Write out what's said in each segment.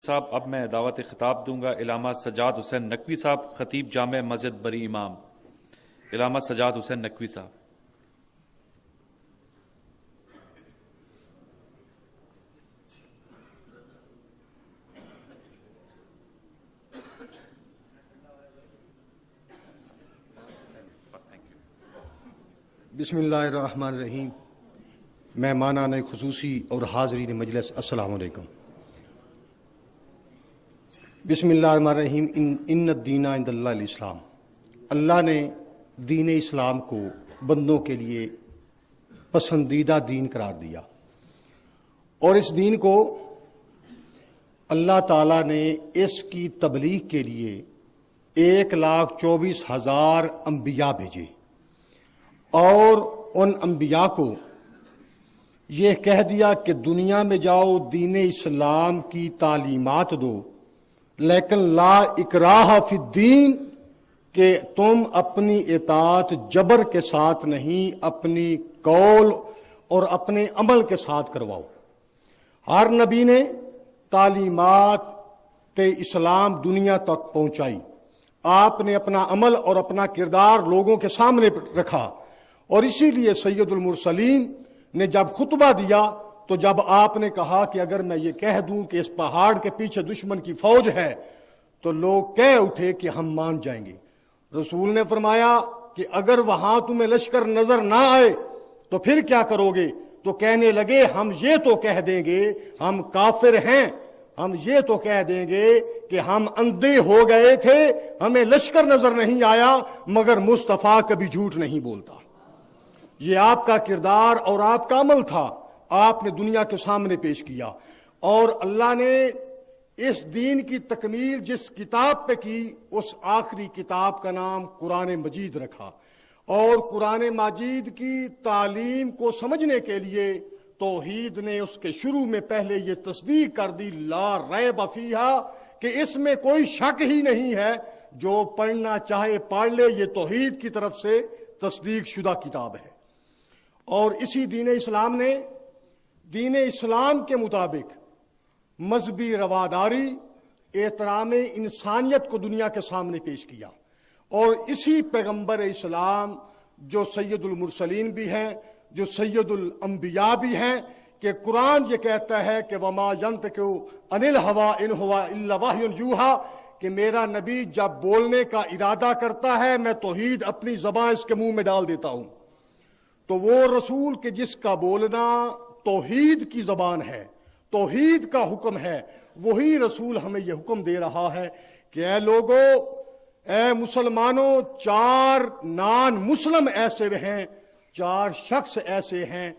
صاحب اب میں دعوت خطاب دوں گا علامہ سجاد حسین نقوی صاحب، خطیب جامع مسجد بری امام۔ علامہ سجاد حسین نقوی صاحب۔ بسم اللہ الرحمن الرحیم۔ مہمانان خصوصی اور حاضرین مجلس، السلام علیکم۔ بسم اللہ الرحمن الرحیم۔ ان الدین عند اللہ الاسلام۔ اللہ نے دین اسلام کو بندوں کے لیے پسندیدہ دین قرار دیا، اور اس دین کو اللہ تعالیٰ نے اس کی تبلیغ کے لیے 1,24,000 انبیاء بھیجے، اور ان انبیاء کو یہ کہہ دیا کہ دنیا میں جاؤ، دین اسلام کی تعلیمات دو، لیکن لا اکراہ فی الدین، کہ تم اپنی اطاعت جبر کے ساتھ نہیں، اپنی قول اور اپنے عمل کے ساتھ کرواؤ۔ ہر نبی نے تعلیمات اسلام دنیا تک پہنچائی، آپ نے اپنا عمل اور اپنا کردار لوگوں کے سامنے رکھا، اور اسی لیے سید المرسلین نے جب خطبہ دیا تو جب آپ نے کہا کہ اگر میں یہ کہہ دوں کہ اس پہاڑ کے پیچھے دشمن کی فوج ہے تو لوگ کہہ اٹھے کہ ہم مان جائیں گے۔ رسول نے فرمایا کہ اگر وہاں تمہیں لشکر نظر نہ آئے تو پھر کیا کرو گے؟ تو کہنے لگے ہم یہ تو کہہ دیں گے ہم کافر ہیں، ہم یہ تو کہہ دیں گے کہ ہم اندھے ہو گئے تھے، ہمیں لشکر نظر نہیں آیا، مگر مصطفیٰ کبھی جھوٹ نہیں بولتا۔ یہ آپ کا کردار اور آپ کا عمل تھا، آپ نے دنیا کے سامنے پیش کیا، اور اللہ نے اس دین کی تکمیل جس کتاب پہ کی، اس آخری کتاب کا نام قرآن مجید رکھا، اور قرآن مجید کی تعلیم کو سمجھنے کے لیے توحید نے اس کے شروع میں پہلے یہ تصدیق کر دی، لا ریب فیہا، کہ اس میں کوئی شک ہی نہیں ہے، جو پڑھنا چاہے پڑھ لے، یہ توحید کی طرف سے تصدیق شدہ کتاب ہے۔ اور اسی دین اسلام نے دین اسلام کے مطابق مذہبی رواداری، احترام انسانیت کو دنیا کے سامنے پیش کیا، اور اسی پیغمبر اسلام جو سید المرسلین بھی ہیں، جو سید الانبیاء بھی ہیں، کہ قرآن یہ کہتا ہے کہ وما ينطق عن الهوى ان هو الا وحی یوحى، کہ میرا نبی جب بولنے کا ارادہ کرتا ہے میں توحید اپنی زبان اس کے منہ میں ڈال دیتا ہوں۔ تو وہ رسول کہ جس کا بولنا توحید کی زبان ہے، توحید کا حکم ہے، وہی رسول ہمیں یہ حکم دے رہا ہے کہ اے لوگو، اے مسلمانوں، 4 نان مسلم ایسے ہیں، 4 شخص ایسے ہیں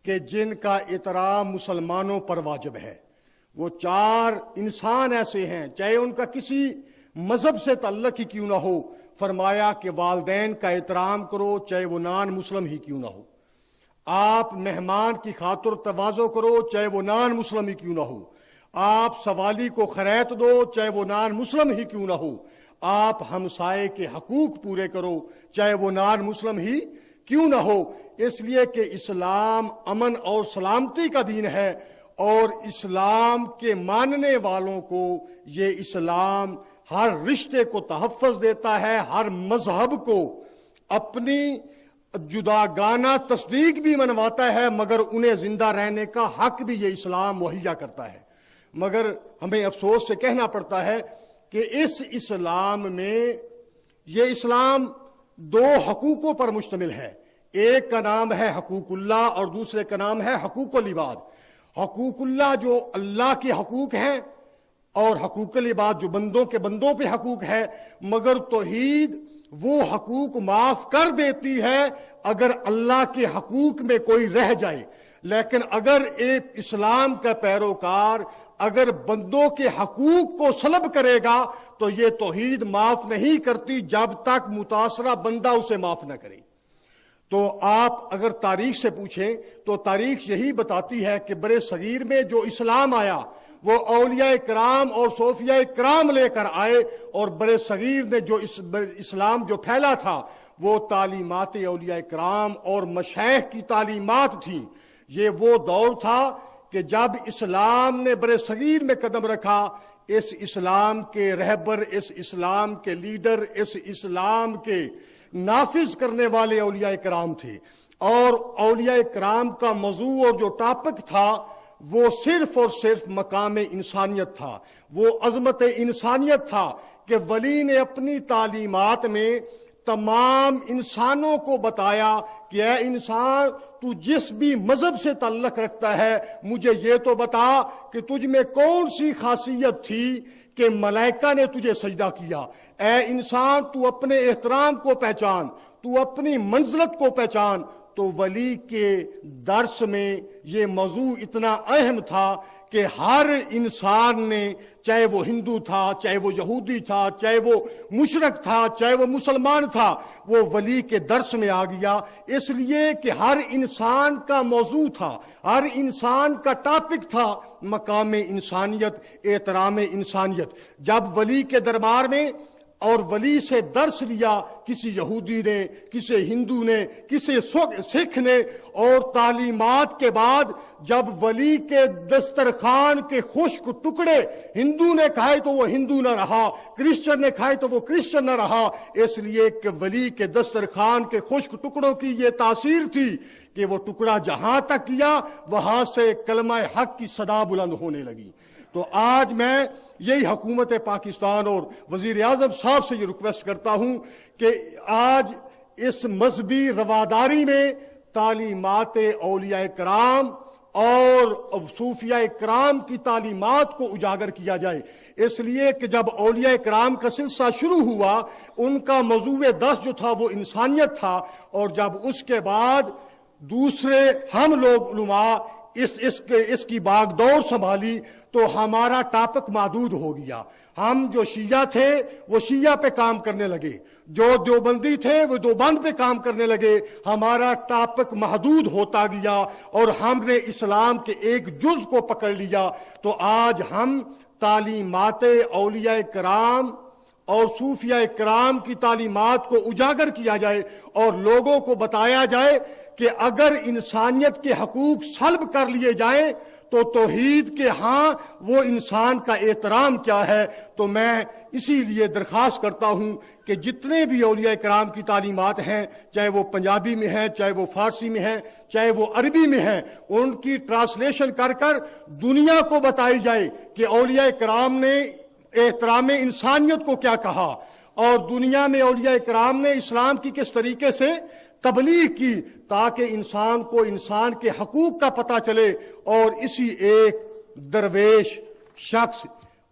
کہ جن کا احترام مسلمانوں پر واجب ہے۔ وہ 4 انسان ایسے ہیں، چاہے ان کا کسی مذہب سے تعلق ہی کیوں نہ ہو، فرمایا کہ والدین کا احترام کرو، چاہے وہ نان مسلم ہی کیوں نہ ہو۔ آپ مہمان کی خاطر تواضع کرو، چاہے وہ نان مسلم ہی کیوں نہ ہو۔ آپ سوالی کو خیرات دو، چاہے وہ نان مسلم ہی کیوں نہ ہو۔ آپ ہمسائے کے حقوق پورے کرو، چاہے وہ نان مسلم ہی کیوں نہ ہو۔ اس لیے کہ اسلام امن اور سلامتی کا دین ہے، اور اسلام کے ماننے والوں کو یہ اسلام ہر رشتے کو تحفظ دیتا ہے، ہر مذہب کو اپنی جداگانہ تصدیق بھی منواتا ہے، مگر انہیں زندہ رہنے کا حق بھی یہ اسلام مہیا کرتا ہے۔ مگر ہمیں افسوس سے کہنا پڑتا ہے کہ اس اسلام میں یہ اسلام 2 حقوقوں پر مشتمل ہے، ایک کا نام ہے حقوق اللہ اور دوسرے کا نام ہے حقوق العباد۔ حقوق اللہ جو اللہ کے حقوق ہیں، اور حقوق العباد جو بندوں کے بندوں پہ حقوق ہے، مگر توحید وہ حقوق معاف کر دیتی ہے اگر اللہ کے حقوق میں کوئی رہ جائے، لیکن اگر ایک اسلام کا پیروکار اگر بندوں کے حقوق کو سلب کرے گا تو یہ توحید معاف نہیں کرتی جب تک متاثرہ بندہ اسے معاف نہ کرے۔ تو آپ اگر تاریخ سے پوچھیں تو تاریخ یہی بتاتی ہے کہ برے صغیر میں جو اسلام آیا وہ اولیاء کرام اور صوفیاء کرام لے کر آئے، اور برے صغیر نے جو اسلام جو پھیلا تھا وہ تعلیمات اولیاء کرام اور مشائخ کی تعلیمات تھیں۔ یہ وہ دور تھا کہ جب اسلام نے برصغیر میں قدم رکھا، اس اسلام کے رہبر، اس اسلام کے لیڈر، اس اسلام کے نافذ کرنے والے اولیاء کرام تھے، اور اولیاء کرام کا موضوع اور جو ٹاپک تھا وہ صرف اور صرف مقام انسانیت تھا، وہ عظمت انسانیت تھا کہ ولی نے اپنی تعلیمات میں تمام انسانوں کو بتایا کہ اے انسان، تو جس بھی مذہب سے تعلق رکھتا ہے، مجھے یہ تو بتا کہ تجھ میں کون سی خاصیت تھی کہ ملائکہ نے تجھے سجدہ کیا۔ اے انسان، تو اپنے احترام کو پہچان، تو اپنی منزلت کو پہچان۔ تو ولی کے درس میں یہ موضوع اتنا اہم تھا کہ ہر انسان نے، چاہے وہ ہندو تھا، چاہے وہ یہودی تھا، چاہے وہ مشرک تھا، چاہے وہ مسلمان تھا، وہ ولی کے درس میں آ گیا، اس لیے کہ ہر انسان کا موضوع تھا، ہر انسان کا ٹاپک تھا مقام انسانیت، احترام انسانیت۔ جب ولی کے دربار میں اور ولی سے درس لیا کسی یہودی نے، کسی ہندو نے، کسی سکھ نے، اور تعلیمات کے بعد جب ولی کے دسترخوان کے خشک ٹکڑے ہندو نے کھائے تو وہ ہندو نہ رہا، کرسچن نے کھائے تو وہ کرسچن نہ رہا، اس لیے کہ ولی کے دسترخوان کے خشک ٹکڑوں کی یہ تاثیر تھی کہ وہ ٹکڑا جہاں تک کیا وہاں سے کلمہ حق کی صدا بلند ہونے لگی۔ تو آج میں یہی حکومت پاکستان اور وزیر اعظم صاحب سے یہ ریکویسٹ کرتا ہوں کہ آج اس مذہبی رواداری میں تعلیمات اولیاء کرام اور صوفیاء کرام کی تعلیمات کو اجاگر کیا جائے، اس لیے کہ جب اولیاء کرام کا سلسلہ شروع ہوا ان کا موضوع دس جو تھا وہ انسانیت تھا، اور جب اس کے بعد دوسرے ہم لوگ علماء اس کی باغ دور سنبھالی تو ہمارا ٹاپک محدود ہو گیا۔ ہم جو شیعہ تھے وہ شیعہ پہ کام کرنے لگے، جو دیوبندی تھے وہ دیوبند پہ کام کرنے لگے، ہمارا ٹاپک محدود ہوتا گیا اور ہم نے اسلام کے ایک جز کو پکڑ لیا۔ تو آج ہم تعلیمات اولیاء کرام اور صوفیاء کرام کی تعلیمات کو اجاگر کیا جائے اور لوگوں کو بتایا جائے کہ اگر انسانیت کے حقوق سلب کر لیے جائیں تو توحید کے ہاں وہ انسان کا احترام کیا ہے۔ تو میں اسی لیے درخواست کرتا ہوں کہ جتنے بھی اولیاء کرام کی تعلیمات ہیں، چاہے وہ پنجابی میں ہیں، چاہے وہ فارسی میں ہیں، چاہے وہ عربی میں ہیں، ان کی ٹرانسلیشن کر دنیا کو بتائی جائے کہ اولیاء کرام نے احترام انسانیت کو کیا کہا، اور دنیا میں اولیاء کرام نے اسلام کی کس طریقے سے تبلیغ کی، تاکہ انسان کو انسان کے حقوق کا پتہ چلے۔ اور اسی ایک درویش شخص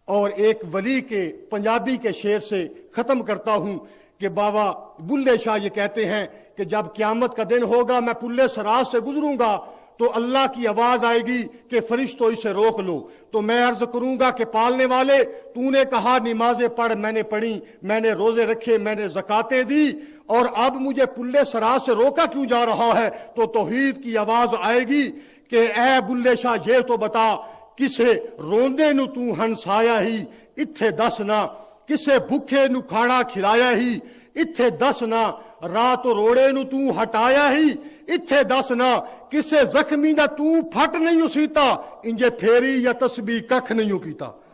اور ایک ولی کے پنجابی کے شعر سے ختم کرتا ہوں کہ بابا بلے شاہ یہ کہتے ہیں کہ جب قیامت کا دن ہوگا میں پلے سراج سے گزروں گا تو اللہ کی آواز آئے گی کہ فرشتوں اسے روک لو، تو میں عرض کروں گا کہ پالنے والے، تو نے کہا نمازیں پڑھ، میں نے پڑھی، میں نے روزے رکھے، میں نے زکاتیں دی، اور اب مجھے پلے سراج سے روکا کیوں جا رہا ہے؟ تو توحید کی آواز آئے گی کہ اے بلے شاہ یہ تو بتا، کسے روندے نو تو ہنسایا ہی اتھے دس نہ، کسے بھوکے نو کھانا کھلایا ہی اتھے دس نہ، رات روڑے نو تو ہٹایا ہی اتھے دس نہ، کسے زخمی دا تو پھٹ نہیں سیتا، انجے پھیری یا تسبیح ککھ نہیں کیتا۔